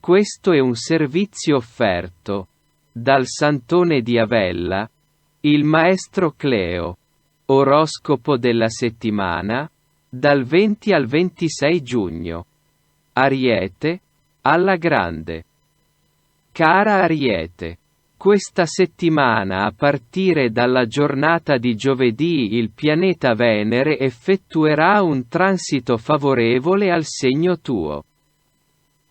Questo è un servizio offerto dal Santone di Avella, il maestro Cleo. Oroscopo della settimana, dal 20 al 26 giugno. Ariete, alla grande. Cara Ariete, questa settimana a partire dalla giornata di giovedì il pianeta Venere effettuerà un transito favorevole al segno tuo.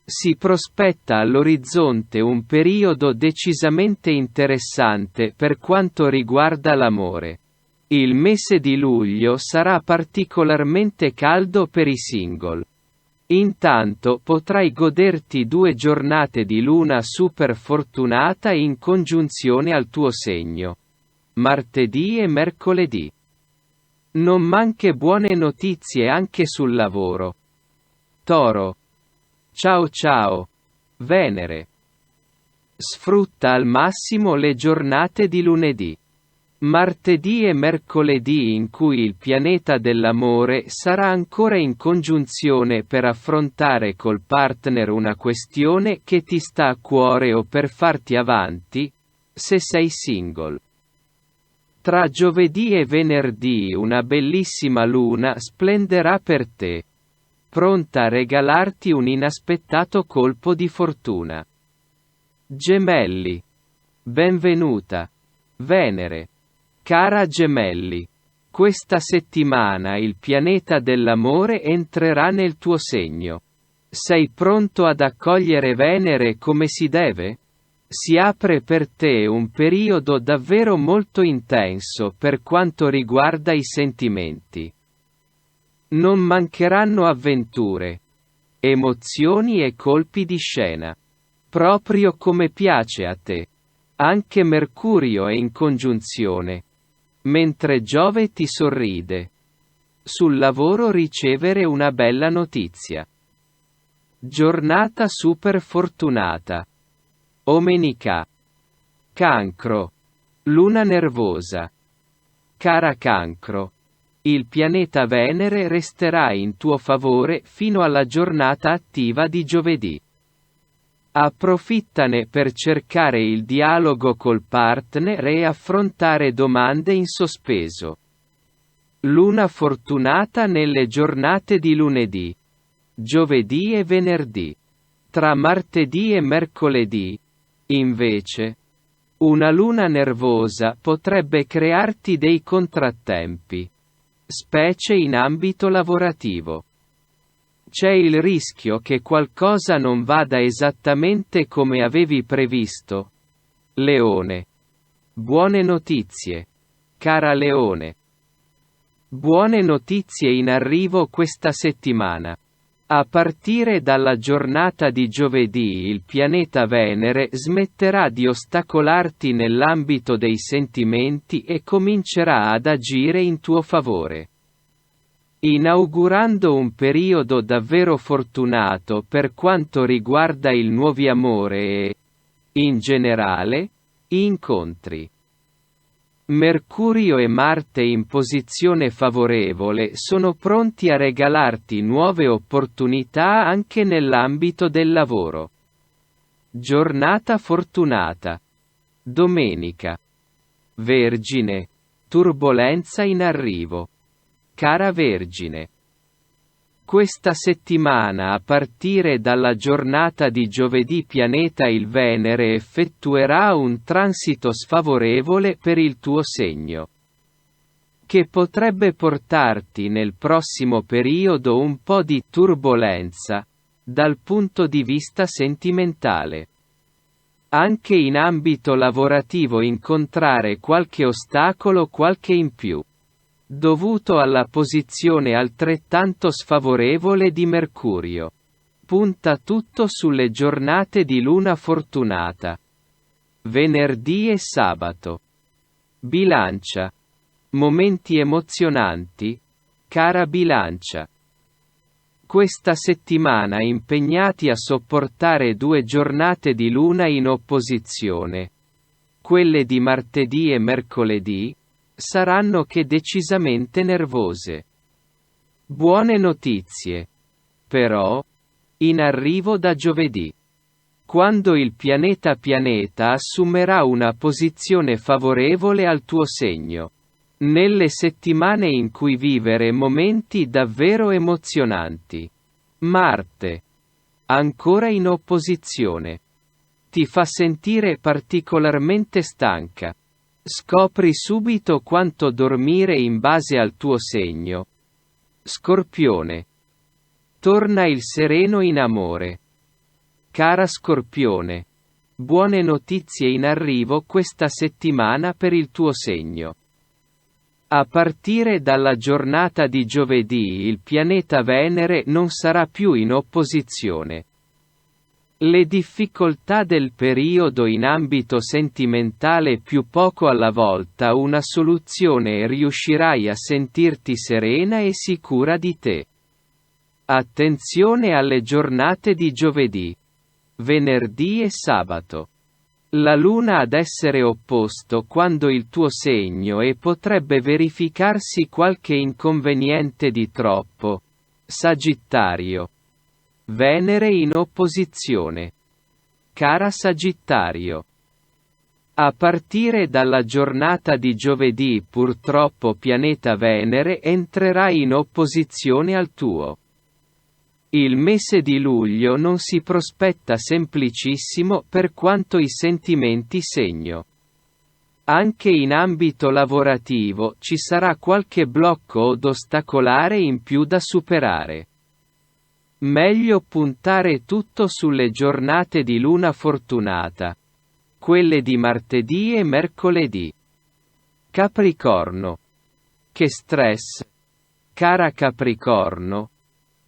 Si prospetta all'orizzonte un periodo decisamente interessante per quanto riguarda l'amore. Il mese di luglio sarà particolarmente caldo per i single. Intanto potrai goderti 2 giornate di luna super fortunata in congiunzione al tuo segno. Martedì e mercoledì. Non manche buone notizie anche sul lavoro. Toro. Ciao ciao, Venere. Sfrutta al massimo le giornate di lunedì, martedì e mercoledì in cui il pianeta dell'amore sarà ancora in congiunzione per affrontare col partner una questione che ti sta a cuore o per farti avanti, se sei single. Tra giovedì e venerdì una bellissima luna splenderà per te, pronta a regalarti un inaspettato colpo di fortuna. Gemelli. Benvenuta, Venere. Cara Gemelli, questa settimana il pianeta dell'amore entrerà nel tuo segno. Sei pronto ad accogliere Venere come si deve? Si apre per te un periodo davvero molto intenso per quanto riguarda i sentimenti. Non mancheranno avventure, emozioni e colpi di scena. Proprio come piace a te. Anche Mercurio è in congiunzione, mentre Giove ti sorride. Sul lavoro ricevere una bella notizia. Giornata super fortunata. Omenica. Cancro. Luna nervosa. Cara Cancro. Il pianeta Venere resterà in tuo favore fino alla giornata attiva di giovedì. Approfittane per cercare il dialogo col partner e affrontare domande in sospeso. Luna fortunata nelle giornate di lunedì, giovedì e venerdì. Tra martedì e mercoledì, invece, una luna nervosa potrebbe crearti dei contrattempi, specie in ambito lavorativo. C'è il rischio che qualcosa non vada esattamente come avevi previsto. Leone. Buone notizie, cara Leone. Buone notizie in arrivo questa settimana. A partire dalla giornata di giovedì il pianeta Venere smetterà di ostacolarti nell'ambito dei sentimenti e comincerà ad agire in tuo favore, inaugurando un periodo davvero fortunato per quanto riguarda il nuovo amore e, in generale, incontri. Mercurio e Marte in posizione favorevole sono pronti a regalarti nuove opportunità anche nell'ambito del lavoro. Giornata fortunata. Domenica. Vergine. Turbolenza in arrivo. Cara Vergine. Questa settimana a partire dalla giornata di giovedì pianeta il Venere effettuerà un transito sfavorevole per il tuo segno, che potrebbe portarti nel prossimo periodo un po' di turbolenza, dal punto di vista sentimentale. Anche in ambito lavorativo incontrare qualche ostacolo, qualche in più, dovuto alla posizione altrettanto sfavorevole di Mercurio. Punta tutto sulle giornate di luna fortunata. Venerdì e sabato. Bilancia. Momenti emozionanti, cara Bilancia. Questa settimana impegnati a sopportare 2 giornate di luna in opposizione. Quelle di martedì e mercoledì saranno che decisamente nervose. Buone notizie, però, in arrivo da giovedì. quando il pianeta assumerà una posizione favorevole al tuo segno. Nelle settimane in cui vivere momenti davvero emozionanti. Marte, ancora in opposizione, ti fa sentire particolarmente stanca. Scopri subito quanto dormire in base al tuo segno. Scorpione. Torna il sereno in amore. Cara Scorpione, buone notizie in arrivo questa settimana per il tuo segno. A partire dalla giornata di giovedì il pianeta Venere non sarà più in opposizione. Le difficoltà del periodo in ambito sentimentale più poco alla volta una soluzione e riuscirai a sentirti serena e sicura di te. Attenzione alle giornate di giovedì, venerdì e sabato. La Luna ad essere opposto quando il tuo segno e potrebbe verificarsi qualche inconveniente di troppo. Sagittario. Venere in opposizione. Cara Sagittario. A partire dalla giornata di giovedì purtroppo pianeta Venere entrerà in opposizione al tuo. Il mese di luglio non si prospetta semplicissimo per quanto i sentimenti segno. Anche in ambito lavorativo ci sarà qualche blocco od ostacolare in più da superare. Meglio puntare tutto sulle giornate di luna fortunata. Quelle di martedì e mercoledì. Capricorno. Che stress! Cara Capricorno.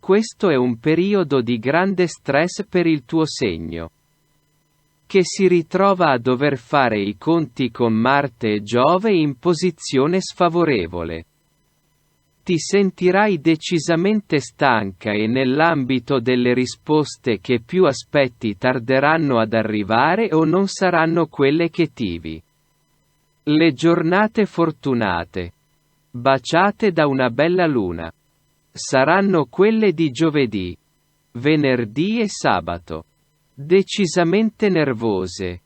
Questo è un periodo di grande stress per il tuo segno, che si ritrova a dover fare i conti con Marte e Giove in posizione sfavorevole. Ti sentirai decisamente stanca e nell'ambito delle risposte che più aspetti tarderanno ad arrivare o non saranno quelle che tivi. Le giornate fortunate, baciate da una bella luna, saranno quelle di giovedì, venerdì e sabato. Decisamente nervose,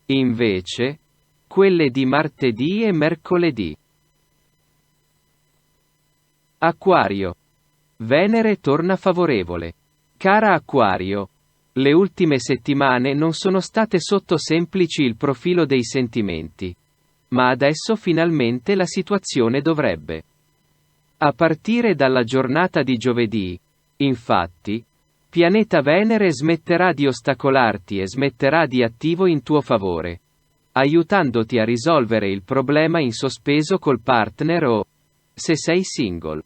invece, quelle di martedì e mercoledì. Acquario. Venere torna favorevole. Cara Acquario, le ultime settimane non sono state sotto semplici il profilo dei sentimenti. Ma adesso finalmente la situazione dovrebbe. A partire dalla giornata di giovedì, infatti, pianeta Venere smetterà di ostacolarti e smetterà di attivo in tuo favore, aiutandoti a risolvere il problema in sospeso col partner o, se sei single,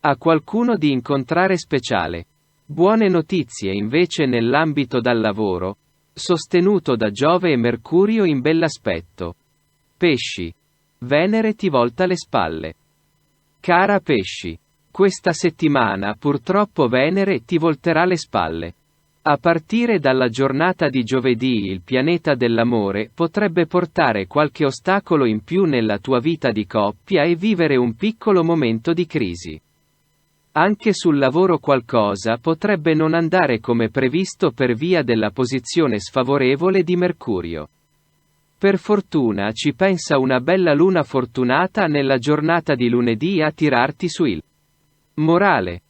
a qualcuno di incontrare speciale. Buone notizie invece nell'ambito dal lavoro, sostenuto da Giove e Mercurio in bell'aspetto. Pesci. Venere ti volta le spalle. Cara Pesci, questa settimana purtroppo Venere ti volterà le spalle. A partire dalla giornata di giovedì il pianeta dell'amore potrebbe portare qualche ostacolo in più nella tua vita di coppia e vivere un piccolo momento di crisi. Anche sul lavoro qualcosa potrebbe non andare come previsto per via della posizione sfavorevole di Mercurio. Per fortuna ci pensa una bella luna fortunata nella giornata di lunedì a tirarti su il morale.